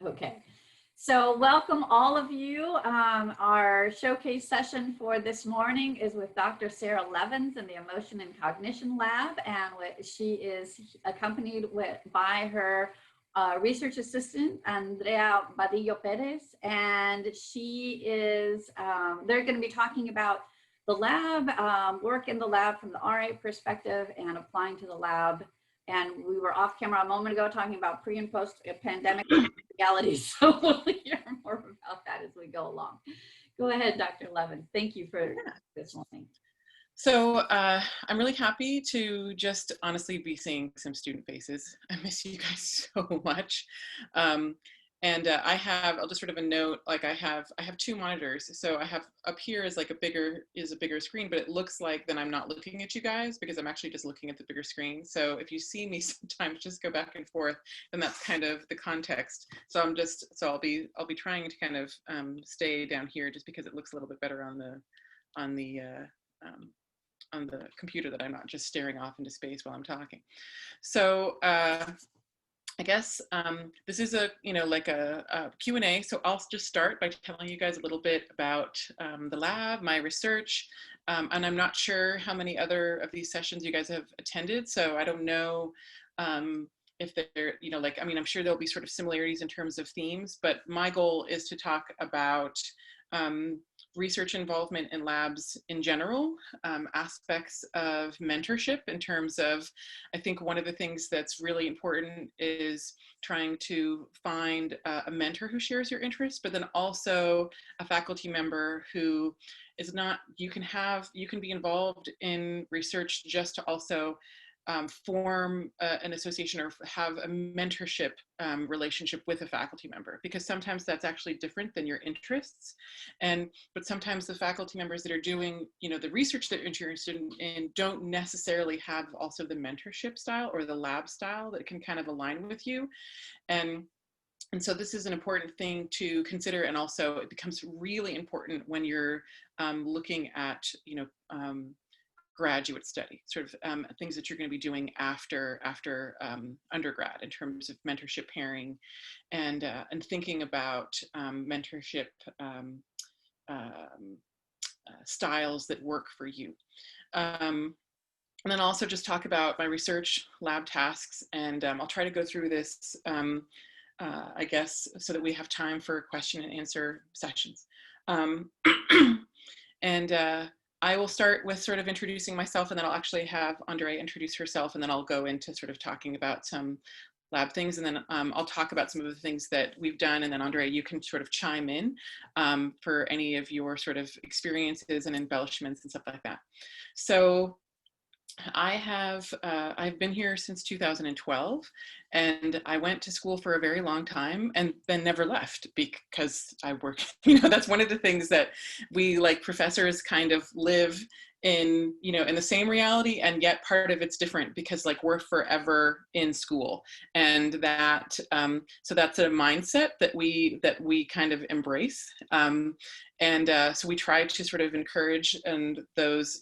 Okay, so welcome all of you. Our showcase session for this morning is with Dr. Sara Levens in the Emotion and Cognition Lab, and she is accompanied by her research assistant, Andrea Perez, and she is, they're going to be talking about the lab, work in the lab from the RA perspective and applying to the lab. And we were off camera a moment ago talking about pre and post pandemic realities. So we'll hear more about that as we go along. Go ahead, Dr. Levens. Thank you for this morning. So I'm really happy to just honestly be seeing some student faces. I miss you guys so much. I'll just sort of a note, like I have two monitors. So I have up here is like a bigger screen, but it looks like then I'm not looking at you guys because I'm actually just looking at the bigger screen. So if you see me sometimes just go back and forth, then that's kind of the context. So I'll be trying to kind of stay down here just because it looks a little bit better on the computer, that I'm not just staring off into space while I'm talking. So I guess this is a Q&A. So I'll just start by telling you guys a little bit about the lab, my research, and I'm not sure how many other of these sessions you guys have attended. So I don't know if they're, I'm sure there'll be sort of similarities in terms of themes, but my goal is to talk about research involvement in labs in general, aspects of mentorship in terms of, I think one of the things that's really important is trying to find a mentor who shares your interests, but then also a faculty member who is not, you can be involved in research just to also form an association or have a mentorship relationship with a faculty member, because sometimes that's actually different than your interests. But sometimes the faculty members that are doing, the research that you're interested in don't necessarily have also the mentorship style or the lab style that can kind of align with you. And so this is an important thing to consider. And also it becomes really important when you're looking at, graduate study, sort of things that you're going to be doing after undergrad in terms of mentorship pairing and thinking about mentorship styles that work for you. And then also just talk about my research lab tasks, and I'll try to go through this, I guess, so that we have time for question and answer sessions. I will start with sort of introducing myself, and then I'll actually have Andrea introduce herself, and then I'll go into sort of talking about some lab things, and then I'll talk about some of the things that we've done, and then Andrea, you can sort of chime in for any of your sort of experiences and embellishments and stuff like that. So I've been here since 2012, and I went to school for a very long time and then never left because I work, that's one of the things that we, like, professors kind of live in, in the same reality, and yet part of it's different because, like, we're forever in school, and that so that's a mindset that we kind of embrace, so we try to sort of encourage and those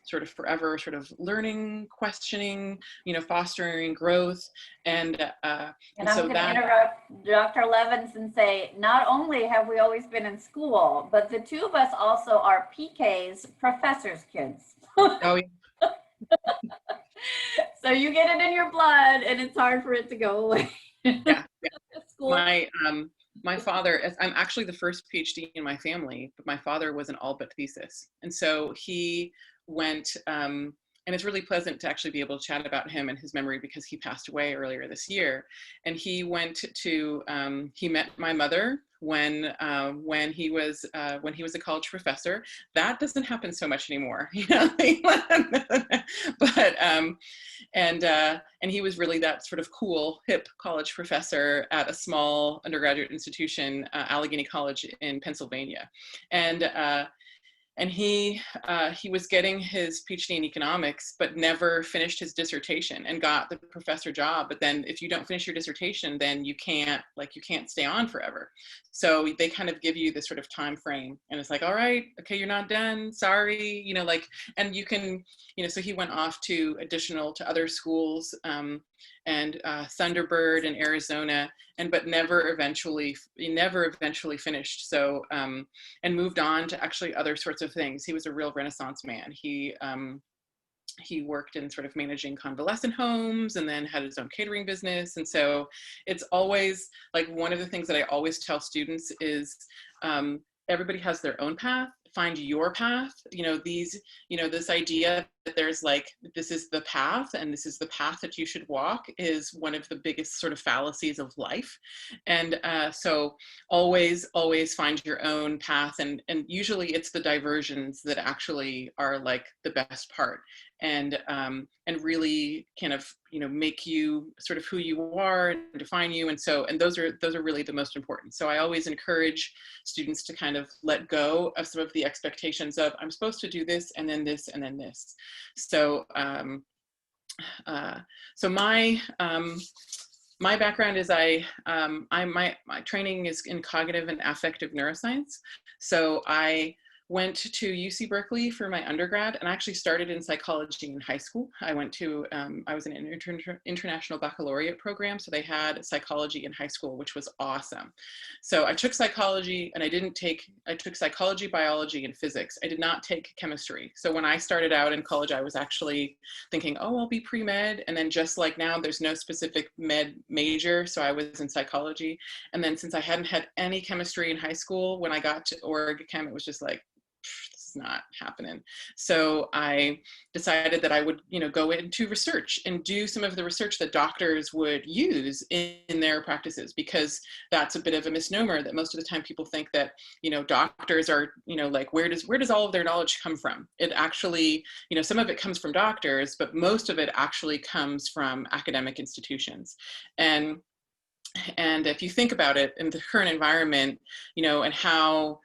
sort of forever sort of learning, questioning, fostering growth, and I'm going to interrupt Dr. Levens and say, not only have we always been in school, but the two of us also are PKs, professors' kids. Oh, yeah. So you get it in your blood, and it's hard for it to go away. Yeah. School. My father, I'm actually the first PhD in my family, but my father was an all but thesis, and so he went. And it's really pleasant to actually be able to chat about him and his memory because he passed away earlier this year. And he went to, he met my mother when he was a college professor. That doesn't happen so much anymore, but and he was really that sort of cool, hip college professor at a small undergraduate institution, Allegheny College in Pennsylvania, and he was getting his PhD in economics, but never finished his dissertation and got the professor job. But then if you don't finish your dissertation, then you can't stay on forever. So they kind of give you this sort of time frame, and it's like, all right, okay, you're not done, sorry, and you can, so he went off to other schools, and Thunderbird in Arizona, but never eventually finished. So, and moved on to actually other sorts of things. He was a real Renaissance man. He worked in sort of managing convalescent homes and then had his own catering business. And so it's always like one of the things that I always tell students is everybody has their own path. Find your path. This idea that there's like, this is the path and this is the path that you should walk is one of the biggest sort of fallacies of life. And so always find your own path. And usually it's the diversions that actually are like the best part. And really kind of, make you sort of who you are and define you. And those are really the most important. So I always encourage students to kind of let go of some of the expectations of, I'm supposed to do this and then this and then this. So my background is my training is in cognitive and affective neuroscience. So I went to UC Berkeley for my undergrad and actually started in psychology in high school. I was in an international baccalaureate program. So they had psychology in high school, which was awesome. So I took psychology and I took psychology, biology, and physics. I did not take chemistry. So when I started out in college, I was actually thinking, oh, I'll be pre-med. And then just like now, there's no specific med major. So I was in psychology. And then since I hadn't had any chemistry in high school, when I got to org chem, it was just like, this is not happening. So I decided that I would, go into research and do some of the research that doctors would use in their practices, because that's a bit of a misnomer that most of the time people think that, doctors are, like, where does all of their knowledge come from? It actually, some of it comes from doctors, but most of it actually comes from academic institutions. And if you think about it in the current environment, and how,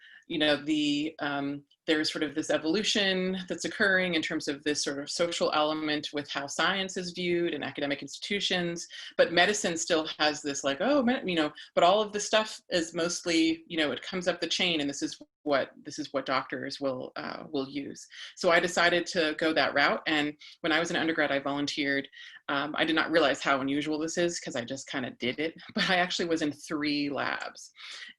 there's sort of this evolution that's occurring in terms of this sort of social element with how science is viewed in academic institutions, but medicine still has this like, but all of this stuff is mostly, it comes up the chain, and this is what doctors will use. So I decided to go that route. And when I was an undergrad, I volunteered. I did not realize how unusual this is because I just kind of did it, but I actually was in 3 labs.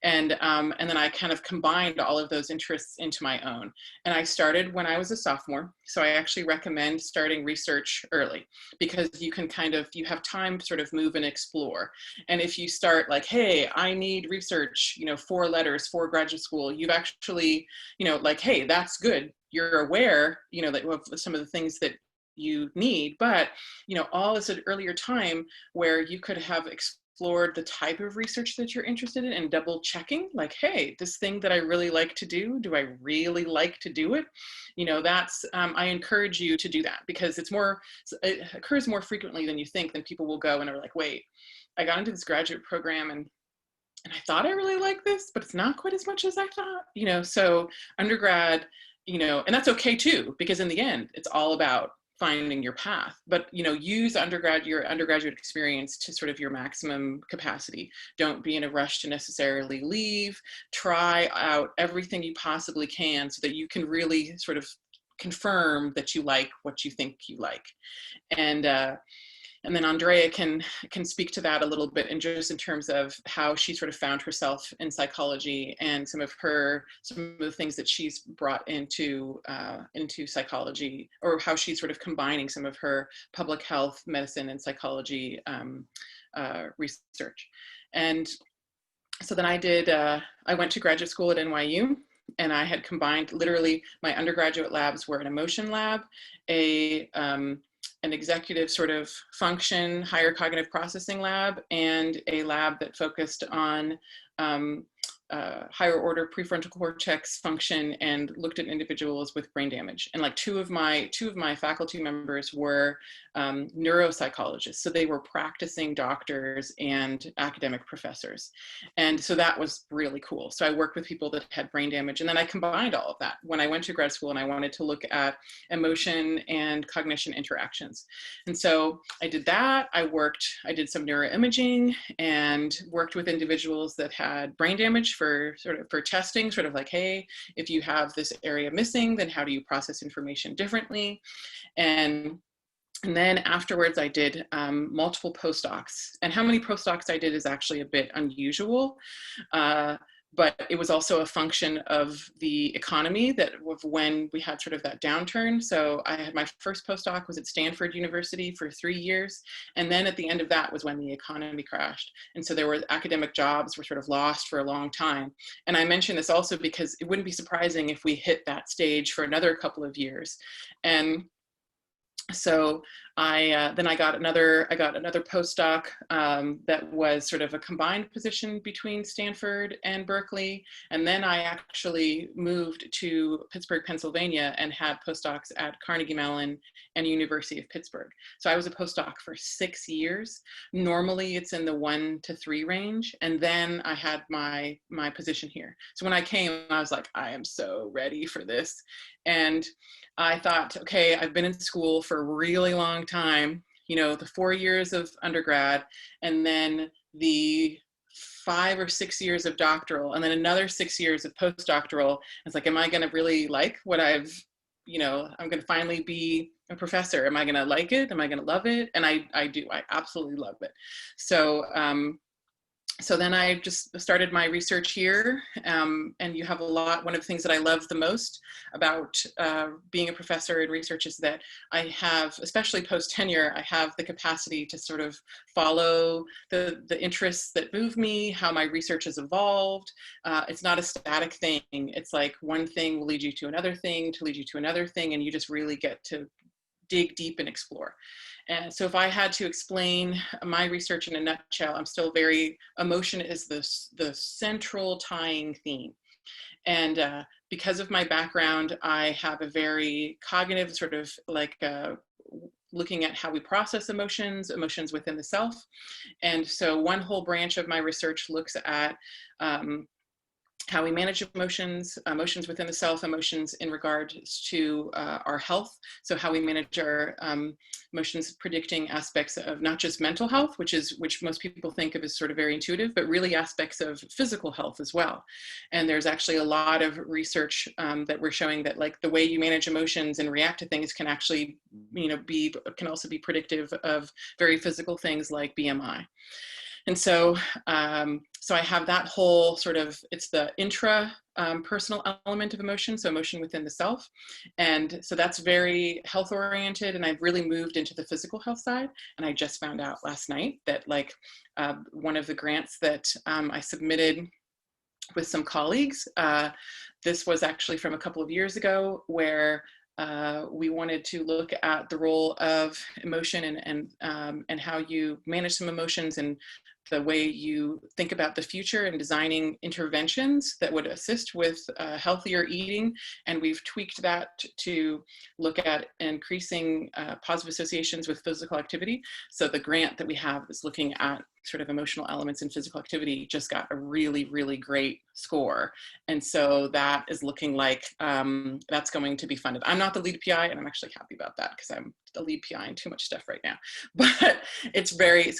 And then I kind of combined all of those interests into my own. And I started when I was a sophomore. So I actually recommend starting research early, because you have time to sort of move and explore. And if you start like, hey, I need research, 4 letters for graduate school, you've actually, like, hey, that's good. You're aware, that of some of the things that you need, but, all is an earlier time where you could have explored the type of research that you're interested in and double checking, like, hey, this thing that I really like to do I really like to do it? That's, I encourage you to do that, because it occurs more frequently than you think. Then people will go and are like, wait, I got into this graduate program and I thought I really liked this, but it's not quite as much as I thought, so undergrad, and that's okay too, because in the end, it's all about finding your path. But use your undergraduate experience to sort of your maximum capacity. Don't be in a rush to necessarily leave. Try out everything you possibly can so that you can really sort of confirm that you like what you think you like. And then Andrea can speak to that a little bit, and just in terms of how she sort of found herself in psychology and some of the things that she's brought into psychology, or how she's sort of combining some of her public health, medicine, and psychology research. And so then I went to graduate school at NYU, and I had combined, literally my undergraduate labs were an emotion lab, an executive sort of function, higher cognitive processing lab, and a lab that focused on higher order prefrontal cortex function and looked at individuals with brain damage. And like two of my faculty members were neuropsychologists. So they were practicing doctors and academic professors. And so that was really cool. So I worked with people that had brain damage, and then I combined all of that when I went to grad school and I wanted to look at emotion and cognition interactions. And so I did that. I did some neuroimaging and worked with individuals that had brain damage for testing, sort of like, hey, if you have this area missing, then how do you process information differently? And And then afterwards, I did multiple postdocs. And how many postdocs I did is actually a bit unusual. But it was also a function of the economy of when we had sort of that downturn. So I had my first postdoc was at Stanford University for 3 years. And then at the end of that was when the economy crashed. And so there were academic jobs were sort of lost for a long time. And I mention this also because it wouldn't be surprising if we hit that stage for another couple of years. And so I got another postdoc that was sort of a combined position between Stanford and Berkeley. And then I actually moved to Pittsburgh, Pennsylvania, and had postdocs at Carnegie Mellon and University of Pittsburgh. So I was a postdoc for 6 years. Normally it's in the 1 to 3 range. And then I had my position here. So when I came, I was like, I am so ready for this. And I thought, okay, I've been in school for a really long time, you know, the 4 years of undergrad, and then the 5 or 6 years of doctoral, and then another 6 years of postdoctoral. It's like, am I going to really like what I'm going to finally be a professor. Am I going to like it? Am I going to love it? And I do, I absolutely love it. So then I just started my research here, and you have one of the things that I love the most about being a professor in research is that I have, especially post-tenure, I have the capacity to sort of follow the interests that move me, how my research has evolved. It's not a static thing. It's like one thing will lead you to another thing, to lead you to another thing, and you just really get to dig deep and explore. And so if I had to explain my research in a nutshell, I'm still emotion is the central tying theme. And because of my background, I have a very cognitive sort of like looking at how we process emotions within the self. And so one whole branch of my research looks at how we manage emotions within the self, emotions in regards to our health. So how we manage our emotions, predicting aspects of not just mental health, which most people think of as sort of very intuitive, but really aspects of physical health as well. And there's actually a lot of research that we're showing that like the way you manage emotions and react to things can actually, can also be predictive of very physical things like BMI. And so, so I have that whole sort of, it's the personal element of emotion, so emotion within the self. And so that's very health oriented, and I've really moved into the physical health side. And I just found out last night that like one of the grants that I submitted with some colleagues, this was actually from a couple of years ago, where we wanted to look at the role of emotion and how you manage some emotions and the way you think about the future and designing interventions that would assist with healthier eating. And we've tweaked that to look at increasing positive associations with physical activity. So the grant that we have is looking at sort of emotional elements in physical activity just got a really, really great score. And so that is looking like that's going to be funded. I'm not the lead PI, and I'm actually happy about that because I'm the lead PI in too much stuff right now. But it's very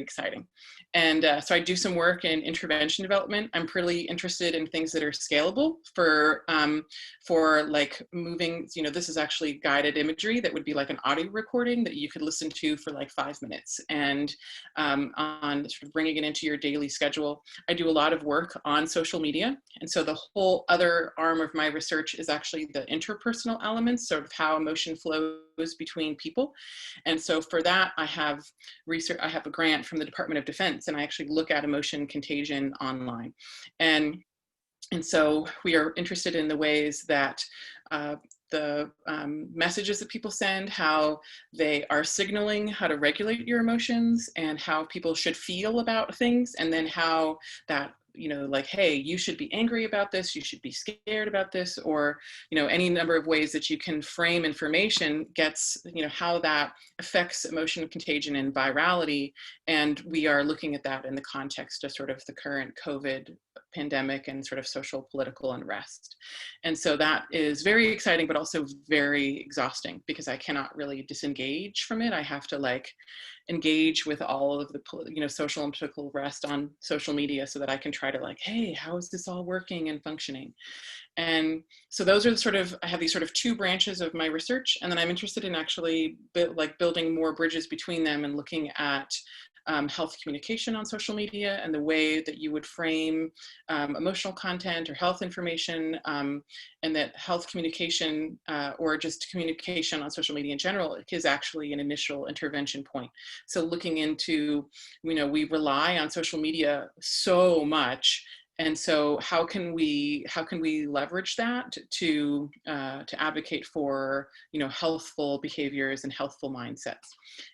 exciting. And so I do some work in intervention development. I'm pretty interested in things that are scalable for like moving, this is actually guided imagery that would be like an audio recording that you could listen to for like 5 minutes, and on sort of bringing it into your daily schedule. I do a lot of work on social media. And so the whole other arm of my research is actually the interpersonal elements, sort of how emotion flows between people. And so for that, I have a grant from the Department of Defense, and I actually look at emotion contagion online. And so we are interested in the ways that the messages that people send, how they are signaling how to regulate your emotions and how people should feel about things, and then how that, like, hey, you should be angry about this, you should be scared about this, or, any number of ways that you can frame information gets, how that affects emotion contagion and virality. And we are looking at that in the context of sort of the current COVID pandemic and sort of social political unrest. And so that is very exciting, but also very exhausting because I cannot really disengage from it. I have to like engage with all of the, social and political rest on social media so that I can try to like, hey, how is this all working and functioning? And so those are I have these sort of two branches of my research, and then I'm interested in actually building more bridges between them and looking at health communication on social media and the way that you would frame emotional content or health information, and that health communication or just communication on social media in general is actually an initial intervention point. So looking into, we rely on social media so much. And so how can we leverage that to advocate for, healthful behaviors and healthful mindsets?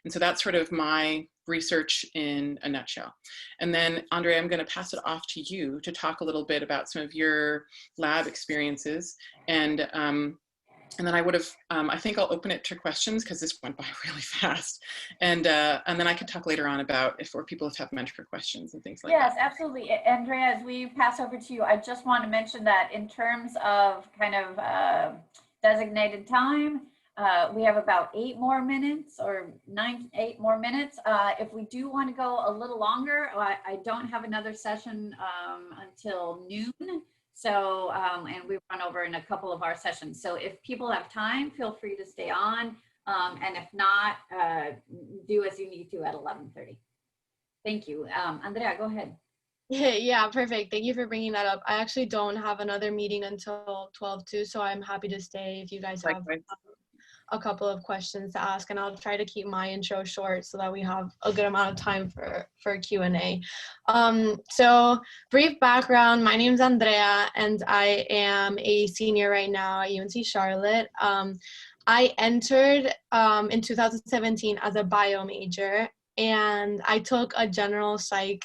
And so that's sort of my research in a nutshell. And then Andrea, I'm going to pass it off to you to talk a little bit about some of your lab experiences. And then I would have, I think I'll open it to questions because this went by really fast. And then I could talk later on about if people have mentor questions and things like that. Yes, absolutely. Andrea, as we pass over to you, I just want to mention that in terms of kind of designated time, we have about 8 more minutes or 8 more minutes. If we do want to go a little longer, I don't have another session until noon. So, and we run over in a couple of our sessions. So if people have time, feel free to stay on. And if not, do as you need to at 11:30. Thank you. Andrea, go ahead. Yeah, perfect. Thank you for bringing that up. I actually don't have another meeting until 12 too, so I'm happy to stay if you guys have a couple of questions to ask, and I'll try to keep my intro short so that we have a good amount of time for Q&A. So brief background, my name's Andrea, and I am a senior right now at UNC Charlotte. I entered in 2017 as a bio major, and I took a general psych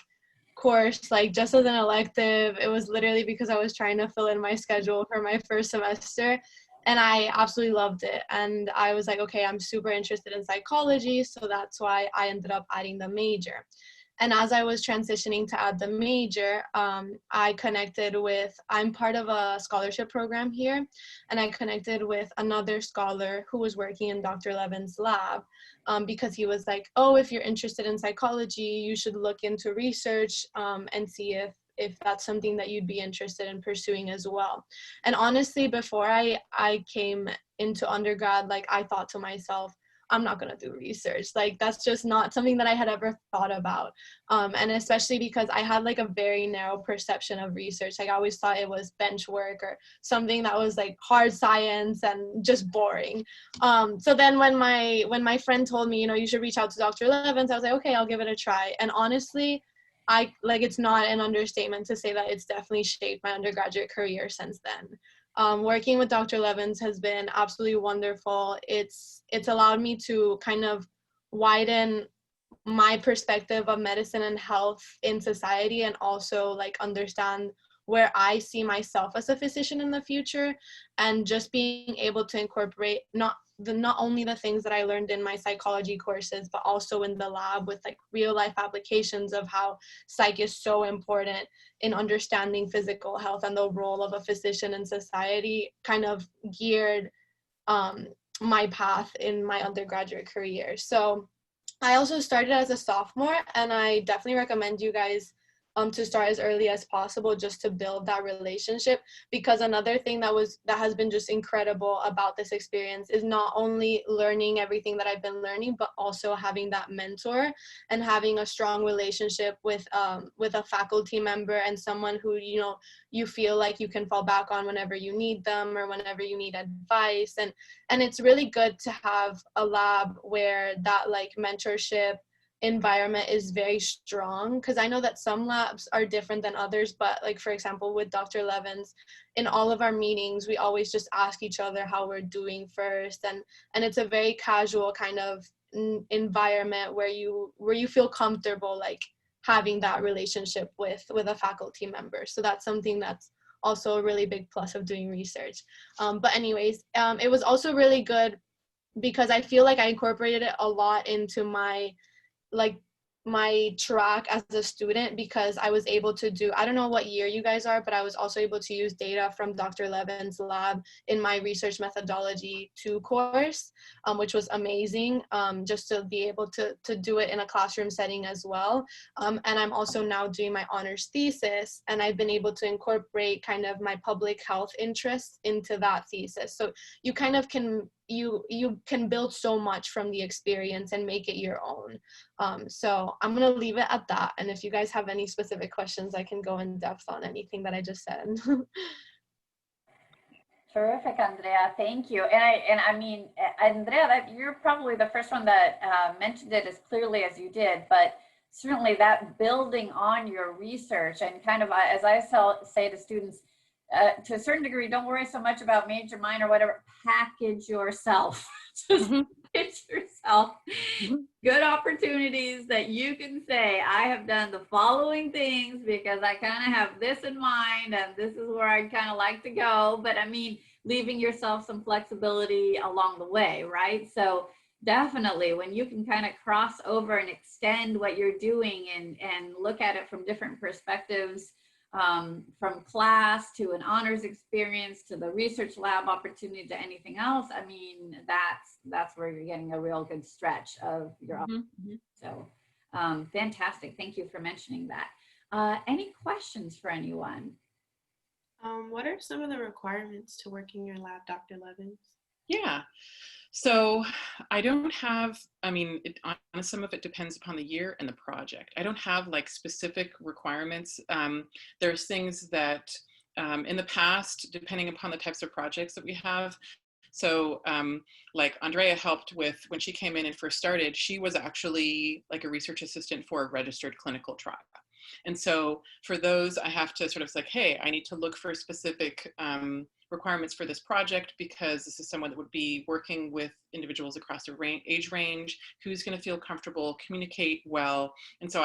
course, like just as an elective. It was literally because I was trying to fill in my schedule for my first semester. And I absolutely loved it. And I was like, okay, I'm super interested in psychology. So that's why I ended up adding the major. And as I was transitioning to add the major, I connected with, I'm part of a scholarship program here. And I connected with another scholar who was working in Dr. Levens' lab because he was like, oh, if you're interested in psychology, you should look into research and see if that's something that you'd be interested in pursuing as well. And honestly, before I came into undergrad, like I thought to myself, I'm not gonna do research. Like that's just not something that I had ever thought about. And especially because I had like a very narrow perception of research. Like I always thought it was bench work or something that was like hard science and just boring. So then when my friend told me, you should reach out to Dr. Levens, I was like, okay, I'll give it a try. And honestly, it's not an understatement to say that it's definitely shaped my undergraduate career since then. Working with Dr. Levens has been absolutely wonderful. It's allowed me to kind of widen my perspective of medicine and health in society, and also like understand where I see myself as a physician in the future, and just being able to incorporate not only the things that I learned in my psychology courses, but also in the lab with like real life applications of how psych is so important in understanding physical health and the role of a physician in society, kind of geared my path in my undergraduate career. So I also started as a sophomore, and I definitely recommend you guys to start as early as possible just to build that relationship, because another thing that has been just incredible about this experience is not only learning everything that I've been learning, but also having that mentor and having a strong relationship with a faculty member and someone who you feel like you can fall back on whenever you need them or whenever you need advice. And it's really good to have a lab where that like mentorship environment is very strong, because I know that some labs are different than others, but like for example with Dr. Levens, in all of our meetings we always just ask each other how we're doing first, and it's a very casual kind of environment where you feel comfortable like having that relationship with a faculty member. So that's something that's also a really big plus of doing research. But anyways, it was also really good because I feel like I incorporated it a lot into my like my track as a student, because I was able to do, I don't know what year you guys are, but I was also able to use data from Dr. Levens' lab in my research methodology 2 course, which was amazing, just to be able to do it in a classroom setting as well. And I'm also now doing my honors thesis, and I've been able to incorporate kind of my public health interests into that thesis. So you kind of can, you can build so much from the experience and make it your own. So I'm going to leave it at that. And if you guys have any specific questions, I can go in depth on anything that I just said. Terrific, Andrea. Thank you. And I mean, Andrea, you're probably the first one that mentioned it as clearly as you did, but certainly that building on your research and kind of, as I say to students, to a certain degree, don't worry so much about major, minor, whatever, package yourself. Just pitch yourself good opportunities that you can say, I have done the following things because I kind of have this in mind and this is where I'd kind of like to go. But I mean, leaving yourself some flexibility along the way, right? So definitely when you can kind of cross over and extend what you're doing and look at it from different perspectives, from class to an honors experience to the research lab opportunity to anything else, I mean, that's where you're getting a real good stretch of your So fantastic. Thank you for mentioning that. Any questions for anyone? What are some of the requirements to work in your lab, Dr. Levens? Yeah. So I don't have, I mean, some of it depends upon the year and the project. I don't have like specific requirements. There's things that in the past, depending upon the types of projects that we have. So like Andrea helped with, when she came in and first started, she was actually like a research assistant for a registered clinical trial. And so for those, I have to sort of like, hey, I need to look for specific requirements for this project because this is someone that would be working with individuals across a age range, who's going to feel comfortable, communicate well. And so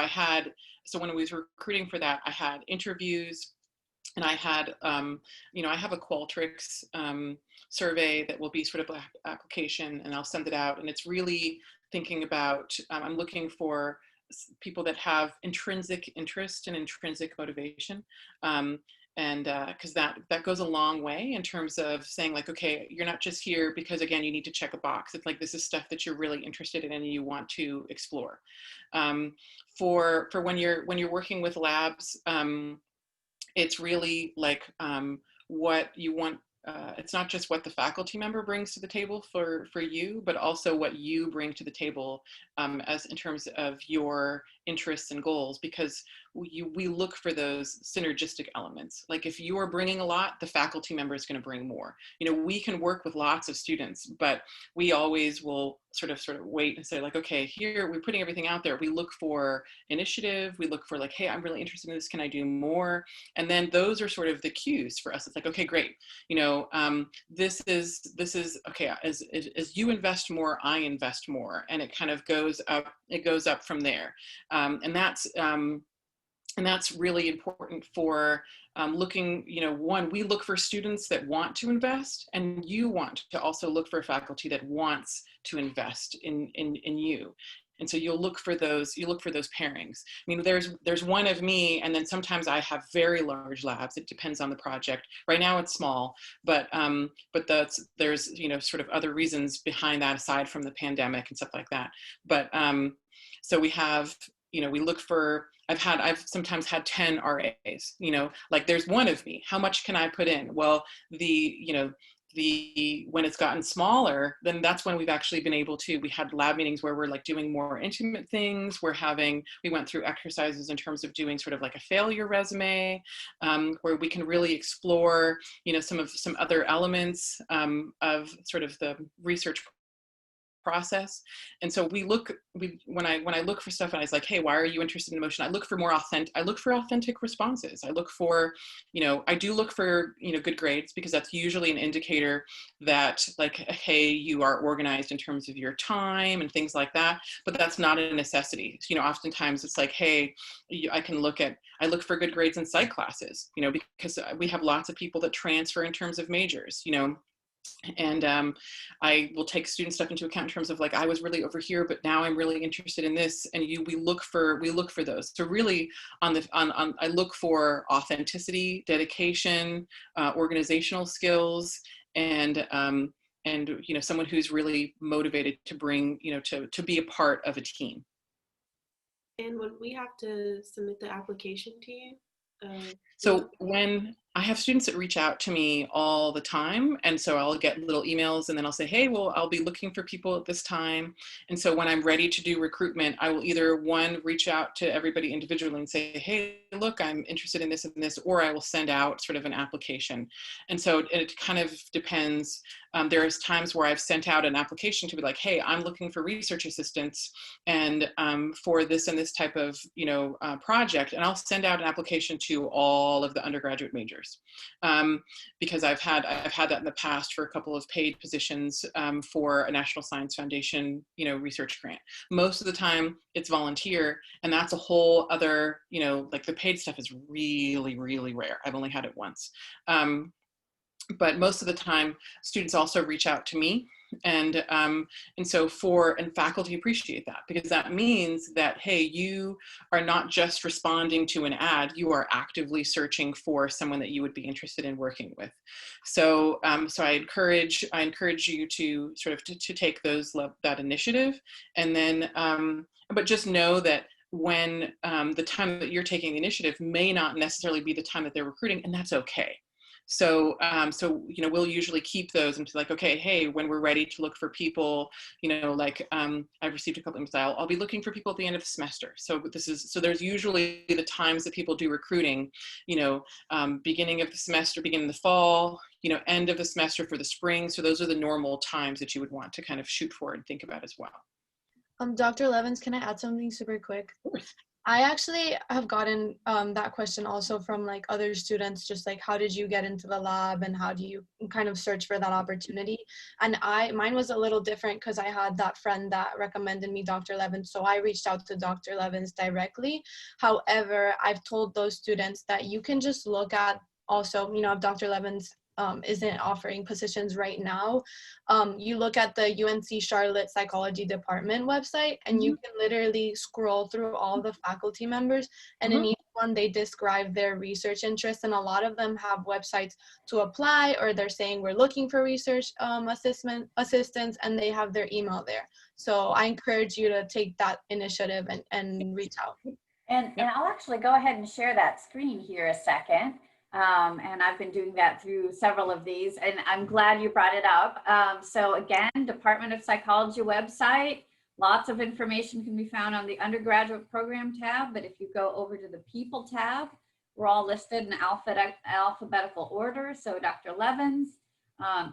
so when I was recruiting for that, I had interviews and I had, you know, I have a Qualtrics survey that will be sort of an application and I'll send it out. And it's really thinking about, I'm looking for people that have intrinsic interest and intrinsic motivation. And because that goes a long way in terms of saying like, okay, you're not just here because again, you need to check a box. It's like, this is stuff that you're really interested in and you want to explore. For when you're working with labs, it's really like what you want. It's not just what the faculty member brings to the table for you, but also what you bring to the table as in terms of your interests and goals, because we look for those synergistic elements. Like if you are bringing a lot, the faculty member is going to bring more. You know, we can work with lots of students, but we always will sort of wait and say like, okay, here we're putting everything out there. We look for initiative. We look for like, hey, I'm really interested in this. Can I do more? And then those are sort of the cues for us. It's like, okay, great. You know, this is okay. As you invest more, I invest more, and it kind of goes up. It goes up from there, and that's really important for looking, you know, one, we look for students that want to invest, and you want to also look for faculty that wants to invest in you. And so you'll look for those pairings. I mean, there's one of me, and then sometimes I have very large labs. It depends on the project. Right now it's small, but there's, you know, sort of other reasons behind that aside from the pandemic and stuff like that. But so we have, you know, we look for, I've sometimes had 10 RAs, you know, like there's one of me, how much can I put in? Well, when it's gotten smaller, then that's when we've actually been able to, we had lab meetings where we're like doing more intimate things. We went through exercises in terms of doing sort of like a failure resume, where we can really explore, you know, some other elements of sort of the research process. And so when I look for stuff and I was like, hey, why are you interested in emotion? I look for authentic responses. I look for, you know, I do look for, you know, good grades, because that's usually an indicator that like, hey, you are organized in terms of your time and things like that, but that's not a necessity. You know, oftentimes it's like, hey, I look for good grades in psych classes, you know, because we have lots of people that transfer in terms of majors, you know. And I will take student stuff into account in terms of like, I was really over here, but now I'm really interested in this. And we look for those. So really I look for authenticity, dedication, organizational skills, and someone who's really motivated to bring, to be a part of a team. And would we have to submit the application to you? So when I have students that reach out to me all the time, and so I'll get little emails and then I'll say, hey, well, I'll be looking for people at this time. And so when I'm ready to do recruitment, I will either reach out to everybody individually and say, hey, look, I'm interested in this and this, or I will send out sort of an application. And so it kind of depends. There's times where I've sent out an application to be like, hey, I'm looking for research assistants and for this and this type of, project. And I'll send out an application to all of the undergraduate majors because I've had that in the past for a couple of paid positions for a National Science Foundation, research grant. Most of the time it's volunteer, and that's a whole other, like the paid stuff is really, really rare. I've only had it once. But most of the time, students also reach out to me, and so faculty appreciate that, because that means that, hey, you are not just responding to an ad, you are actively searching for someone that you would be interested in working with. So so I encourage you to sort of to take that initiative, and then but just know that when the time that you're taking the initiative may not necessarily be the time that they're recruiting, and that's okay. So, we'll usually keep those and be like, okay, hey, when we're ready to look for people, I've received a couple of emails, I'll be looking for people at the end of the semester. So there's usually the times that people do recruiting, beginning of the semester, beginning of the fall, end of the semester for the spring. So those are the normal times that you would want to kind of shoot for and think about as well. Dr. Levens, can I add something super quick? Of course. I actually have gotten that question also from like other students, just like, how did you get into the lab and how do you kind of search for that opportunity? And mine was a little different because I had that friend that recommended me Dr. Levens. So I reached out to Dr. Levens directly. However, I've told those students that you can just look at also, if Dr. Levens isn't offering positions right now, you look at the UNC Charlotte Psychology Department website, and you can literally scroll through all the faculty members, and in each one they describe their research interests, and a lot of them have websites to apply, or they're saying we're looking for research assistants, and they have their email there. So I encourage you to take that initiative and reach out. And I'll actually go ahead and share that screen here a second. And I've been doing that through several of these, and I'm glad you brought it up. So again, Department of Psychology website, lots of information can be found on the undergraduate program tab, but if you go over to the people tab, we're all listed in alphabetical order. So Dr. Levens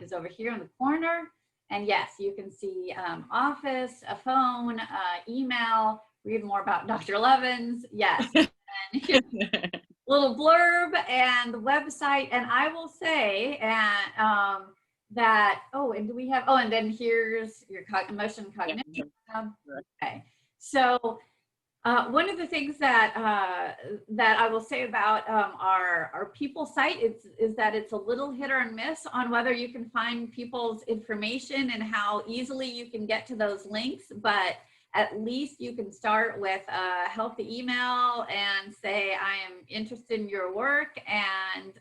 is over here in the corner, and yes, you can see office, a phone, email, read more about Dr. Levens, yes. And little blurb and the website, and I will say that and do we have and then here's your emotion cognition. Okay, so one of the things that I will say about our people site is that it's a little hit or miss on whether you can find people's information and how easily you can get to those links, but at least you can start with a healthy email and say, I am interested in your work, and,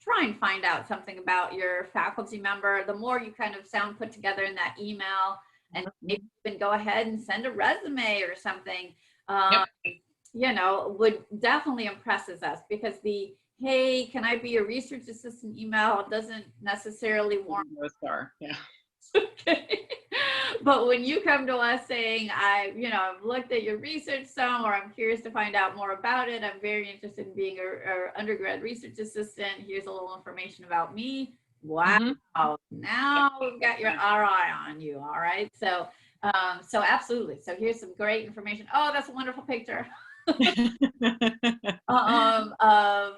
try and find out something about your faculty member. The more you kind of sound put together in that email, and maybe you can go ahead and send a resume or something, would definitely impresses us, because the, hey, can I be a research assistant email doesn't necessarily warrant a star. Yeah. Okay. But when you come to us saying, I've looked at your research some, or I'm curious to find out more about it, I'm very interested in being a undergrad research assistant, here's a little information about me. Wow. Now we've got your eye on you. All right. So, so absolutely. So here's some great information. Oh, that's a wonderful picture. Of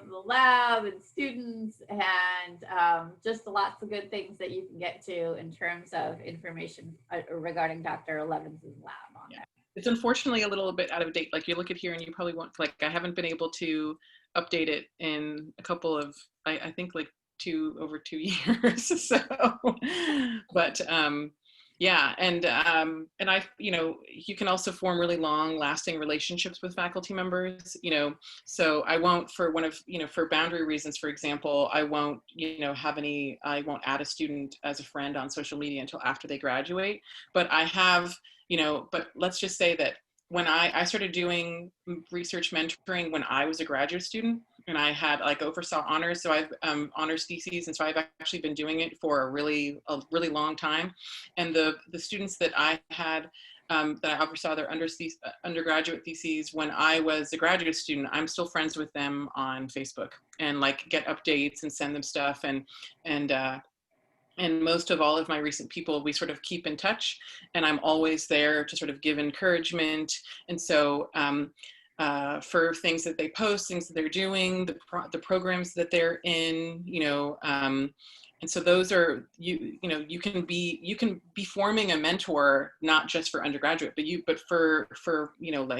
the lab and students, and just lots of good things that you can get to in terms of information regarding Dr. Levens' lab on that. It's unfortunately a little bit out of date. Like you look at here and you probably won't, like I haven't been able to update it in a couple of, I think like over 2 years. So, but yeah, and I, you can also form really long-lasting relationships with faculty members. So I won't, for for boundary reasons, for example, I won't, I won't add a student as a friend on social media until after they graduate. But I have, but let's just say that when I started doing research mentoring when I was a graduate student, and I had oversaw honors, so I've honors theses, and so I've actually been doing it for a really long time. And the students that I had that I oversaw their undergraduate theses when I was a graduate student, I'm still friends with them on Facebook and get updates and send them stuff, and most of all of my recent people, we sort of keep in touch, and I'm always there to sort of give encouragement. And so for things that they post, things that they're doing, the programs that they're in, and so those are, you can be forming a mentor, not just for undergraduate, but for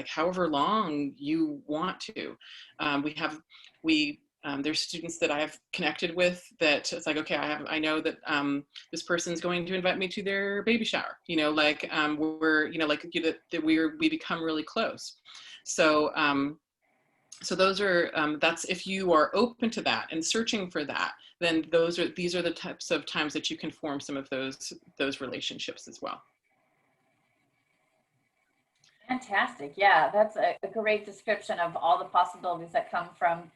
however long you want to. There's students that I've connected with that it's okay, I know that this person's going to invite me to their baby shower, we become really close. So so those are that's, if you are open to that and searching for that, then these are the types of times that you can form some of those relationships as well. Fantastic. Yeah, that's a great description of all the possibilities that come from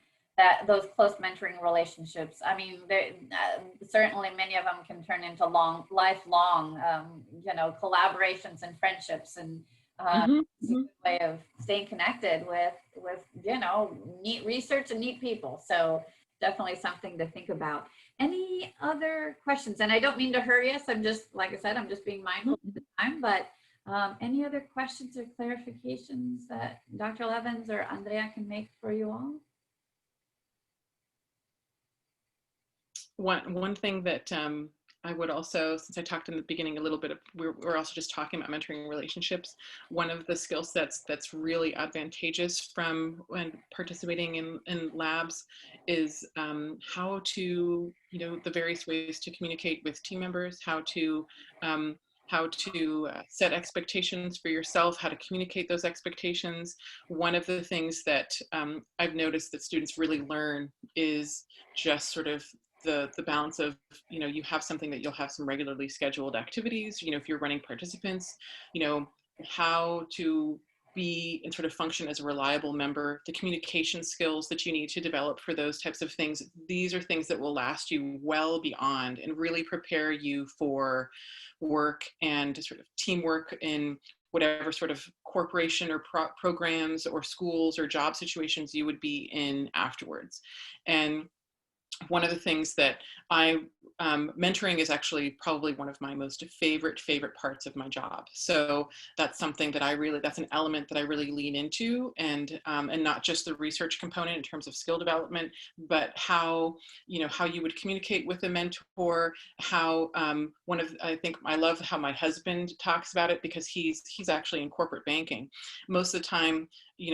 those close mentoring relationships. I mean, certainly many of them can turn into lifelong, collaborations and friendships, and it's a good way of staying connected with neat research and neat people. So definitely something to think about. Any other questions? And I don't mean to hurry us. I'm just, like I said, I'm just being mindful of the time, but any other questions or clarifications that Dr. Levens or Andrea can make for you all? One thing that I would also, since I talked in the beginning a little bit, we're also just talking about mentoring relationships. One of the skill sets that's really advantageous from when participating in labs is how to, the various ways to communicate with team members, how to set expectations for yourself, how to communicate those expectations. One of the things that I've noticed that students really learn is just sort of the balance of, you have something that you'll have some regularly scheduled activities, if you're running participants, how to be and sort of function as a reliable member, the communication skills that you need to develop for those types of things. These are things that will last you well beyond and really prepare you for work and sort of teamwork in whatever sort of corporation or programs or schools or job situations you would be in afterwards. And one of the things that mentoring is actually probably one of my most favorite parts of my job. So that's something that that's an element that I really lean into, and not just the research component in terms of skill development, but how you would communicate with a mentor, how I think I love how my husband talks about it, because he's actually in corporate banking. Most of the time,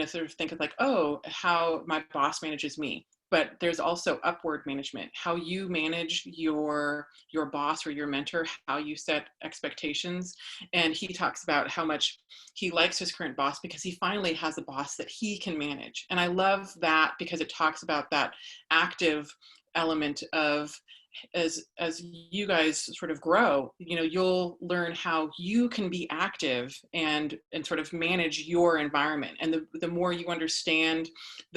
sort of think of oh, how my boss manages me. But there's also upward management, how you manage your boss or your mentor, how you set expectations. And he talks about how much he likes his current boss because he finally has a boss that he can manage. And I love that because it talks about that active element of, as you guys sort of grow, you'll learn how you can be active and sort of manage your environment. And the more you understand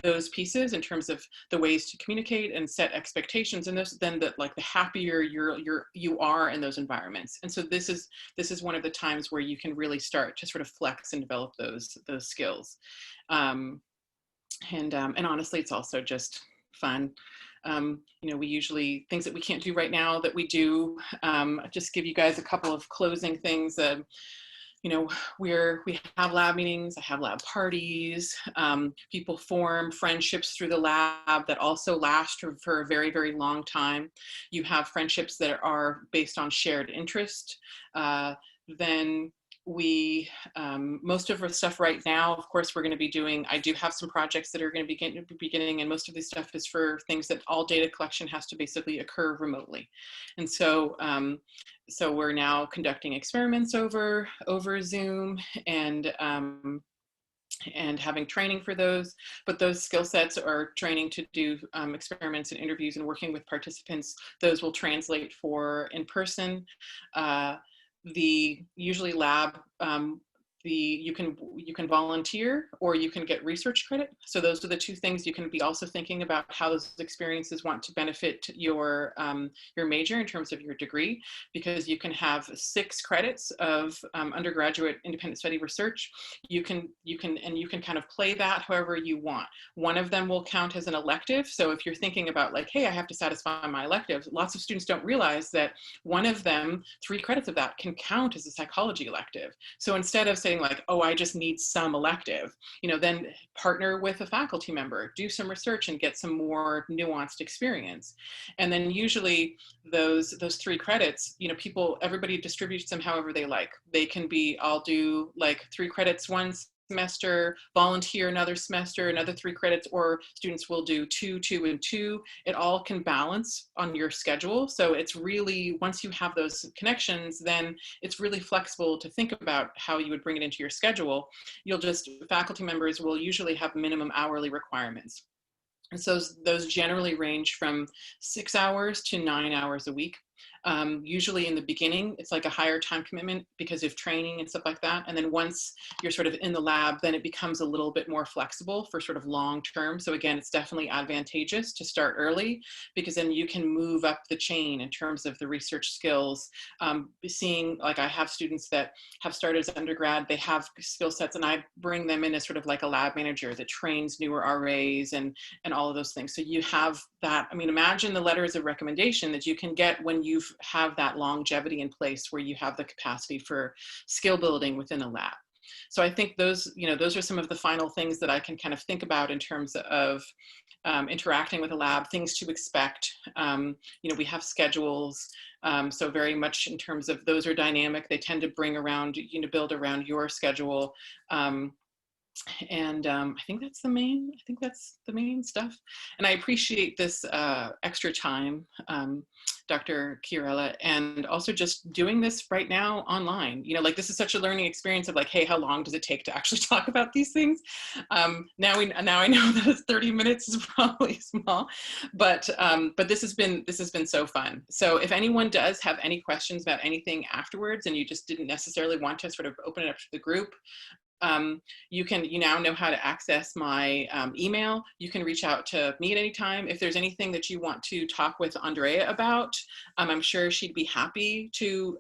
those pieces in terms of the ways to communicate and set expectations, and then the happier you are in those environments. And so this is one of the times where you can really start to sort of flex and develop those skills. And honestly, it's also just fun. We usually, things that we can't do right now that we do, just give you guys a couple of closing things. We have lab meetings, I have lab parties, people form friendships through the lab that also last for a very, very long time. You have friendships that are based on shared interest. Then most of our stuff right now, of course, we're going to be doing, I do have some projects that are going to be beginning, and most of this stuff is for things that all data collection has to basically occur remotely. And so, so we're now conducting experiments over Zoom, and having training for those, but those skill sets are training to do experiments and interviews and working with participants. Those will translate for in person. The usually lab, you can volunteer or you can get research credit. So those are the two things. You can be also thinking about how those experiences want to benefit your major in terms of your degree, because you can have 6 credits of undergraduate independent study research. You can kind of play that however you want. One of them will count as an elective. So if you're thinking about like, hey, I have to satisfy my elective, lots of students don't realize that one of them, 3 credits of that can count as a psychology elective. So instead of saying like, oh, I just need some elective, then partner with a faculty member, do some research and get some more nuanced experience. And then usually those 3 credits, everybody distributes them however they like. They can be, I'll do like 3 credits one semester, volunteer another semester, another 3 credits, or students will do 2, 2, and 2. It all can balance on your schedule. So it's really, once you have those connections, then it's really flexible to think about how you would bring it into your schedule. Faculty members will usually have minimum hourly requirements. And so those generally range from 6 hours to 9 hours a week. Usually in the beginning, it's like a higher time commitment because of training and stuff like that. And then once you're sort of in the lab, then it becomes a little bit more flexible for sort of long term. So again, it's definitely advantageous to start early because then you can move up the chain in terms of the research skills. Seeing, like I have students that have started as undergrad, they have skill sets and I bring them in as sort of like a lab manager that trains newer RAs and all of those things. So you have that, imagine the letters of recommendation that you can get when you have that longevity in place where you have the capacity for skill building within a lab. So I think those are some of the final things that I can kind of think about in terms of interacting with a lab, things to expect. We have schedules, so very much in terms of those are dynamic. They tend to bring around, build around your schedule. And I think that's the main stuff. And I appreciate this extra time, Dr. Chiarella, and also just doing this right now online. Like this is such a learning experience of like, hey, how long does it take to actually talk about these things? Now I know that 30 minutes is probably small, but this has been so fun. So if anyone does have any questions about anything afterwards, and you just didn't necessarily want to sort of open it up to the group, you now know how to access my email. You can reach out to me at any time. If there's anything that you want to talk with Andrea about, I'm sure she'd be happy to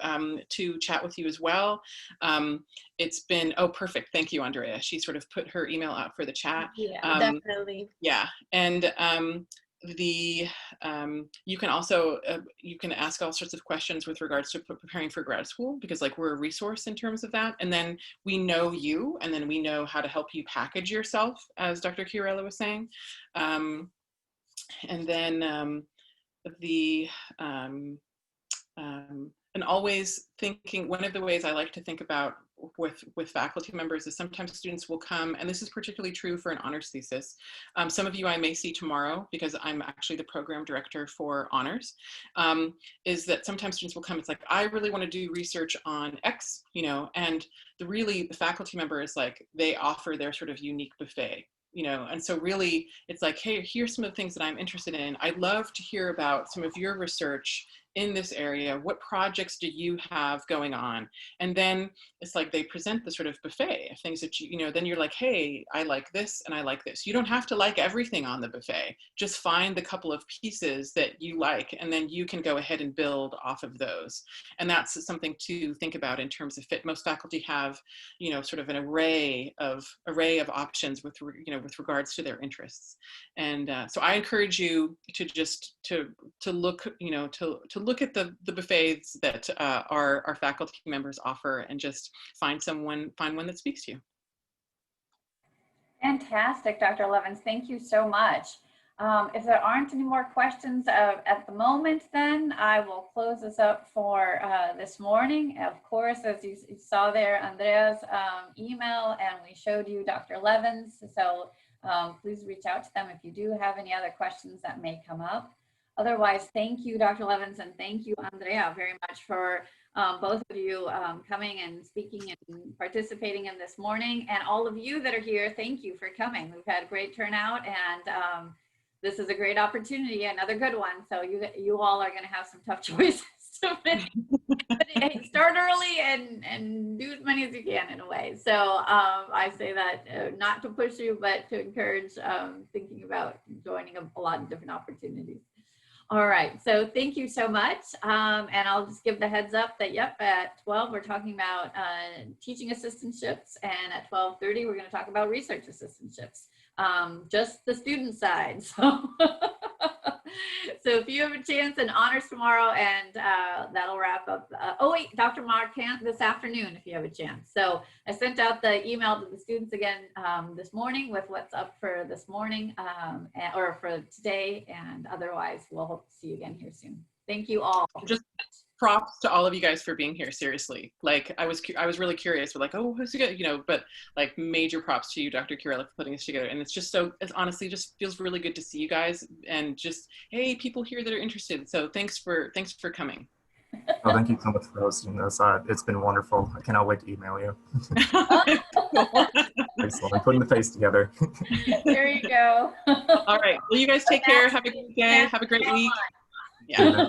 chat with you as well. It's been, oh, perfect. Thank you, Andrea. She sort of put her email out for the chat. Yeah, definitely. Yeah. And you can also you can ask all sorts of questions with regards to preparing for grad school, because like we're a resource in terms of that, and then we know you, and then we know how to help you package yourself, as Dr. Chiarella was saying, and then and always thinking, one of the ways I like to think about with faculty members is sometimes students will come, and this is particularly true for an honors thesis. Some of you I may see tomorrow because I'm actually the program director for honors, is that sometimes students will come, it's like, I really want to do research on X, and the faculty member is like, they offer their sort of unique buffet. And so really it's like, hey, here's some of the things that I'm interested in. I'd love to hear about some of your research in this area. What projects do you have going on? And then it's like they present the sort of buffet of things that then you're like, hey, I like this and I like this. You don't have to like everything on the buffet. Just find the couple of pieces that you like, and then you can go ahead and build off of those. And that's something to think about in terms of fit. Most faculty have, sort of an array of options with regards to their interests. And so I encourage you to just to look, to look at the buffets that our faculty members offer, and just find one that speaks to you. Fantastic, Dr. Levens. Thank you so much. If there aren't any more questions at the moment, then I will close this up for this morning. Of course, as you saw there, Andrea's email, and we showed you Dr. Levens. So please reach out to them if you do have any other questions that may come up. Otherwise, thank you, Dr. Levens, and thank you, Andrea, very much for both of you coming and speaking and participating in this morning. And all of you that are here, thank you for coming. We've had a great turnout, and this is a great opportunity, another good one. So you all are going to have some tough choices to make. But start early and do as many as you can in a way. So I say that not to push you, but to encourage thinking about joining a lot of different opportunities. All right, so thank you so much. And I'll just give the heads up that, yep, at 12, we're talking about teaching assistantships. And at 12:30, we're going to talk about research assistantships, just the student side. So if you have a chance, in honors tomorrow, and that'll wrap up. Oh, wait, Dr. Mark can't this afternoon if you have a chance. So I sent out the email to the students again this morning with what's up for this morning or for today. And otherwise, we'll hope to see you again here soon. Thank you all. Just props to all of you guys for being here. Seriously, like I was really curious. We're like, oh, who's he good? You know, but like major props to you, Dr. Kurella, for putting this together. And it's honestly just feels really good to see you guys, and just, hey, people here that are interested. So thanks for coming. Oh, thank you so much for hosting this. It's been wonderful. I cannot wait to email you. Excellent. Putting the face together. There you go. All right. Well, you guys take care. Have a great day. Have a great week. Yeah.